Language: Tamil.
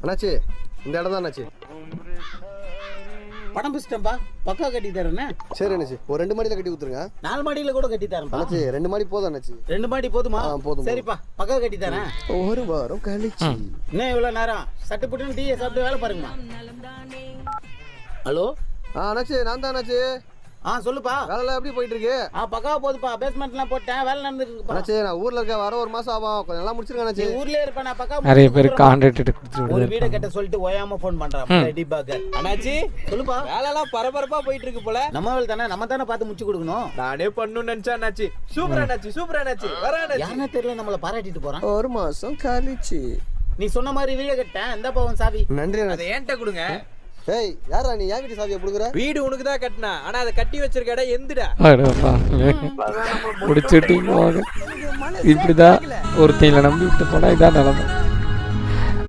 அண்ணாச்சி இந்த இடம் தான் அண்ணாச்சி. பணம் பிடிச்சிட்டேன்பா, பக்கா கட்டி தரேண்ணே. சரி அண்ணாச்சி, ஒரு 2 மாடியில் கட்டி கொடுத்துருங்க. 4 மாடியில் கூட கட்டி தரேன் அண்ணாச்சி. 2 மாடி போதும் அண்ணாச்சி. 2 மாடி போதுமா? போதும். சரிப்பா, பக்கா கட்டி தரேன். ஒரு வாரம் கழிச்சு. என்ன இவ்வளோ நேரம்? சட்டு புட்டுன்னு டீயை சாப்பிட்டு வேலை பாருங்கம்மா. ஹலோ அண்ணாச்சி, நான் தான் அண்ணாச்சி. சொல்லுப்பா. வேலைலாம் எப்படி போயிட்டு இருக்கு? பக்காவா போகுதுப்பா, பேஸ்மெண்ட்லாம் போட்டேன், வேலை நடந்துருக்கு. அண்ணாச்சி, நான் ஊர்ல இருக்க வர 1 மாசம் ஆகும், கொஞ்சம் நல்லா முடிச்சிருக்கேன் அண்ணாச்சி. ஊர்லயே இருப்பேன் நான், பக்கா. நிறைய பேர் கான்ட்ராக்ட் கொடுத்துட்டு ஒரு வீட கட்ட சொல்லிட்டு ஓயாம ஃபோன் பண்றான் டிபாக்கர். அண்ணாச்சி சொல்லுப்பா. வேலைலாம் பரபரப்பா போயிட்டு இருக்கு போல. நம்ம வேலை தானே, நம்ம தானே பார்த்து முடிச்சு கொடுக்கணும். நானே பண்ணணும்னு நினைச்சா அண்ணாச்சி. சூப்பர் அண்ணாச்சி, சூப்பர் அண்ணாச்சி. வர அண்ணாச்சி. யாருன்னு தெரியல, நம்மள பாராட்டிட்டு போறான். 1 மாசம் கழிச்சு. நீ சொன்ன மாதிரி வீட கட்டேன், இந்த பவன் சாவி. நன்றி அதை அண்ணாச்சி. ஏன்ட்ட கொடுங்க. ஏய், யாரா நீ என் வீட்டு சாவியை கொடுக்குற? வீடு உனக்கு தான் கட்டினா, ஆனா அதை கட்டி வச்சிருக்க இடம் எந்துடா. முடிச்சுட்டீங்க. இப்படிதான் ஒருத்தையில நம்பி விட்டு போனா இதான் நிலைமை.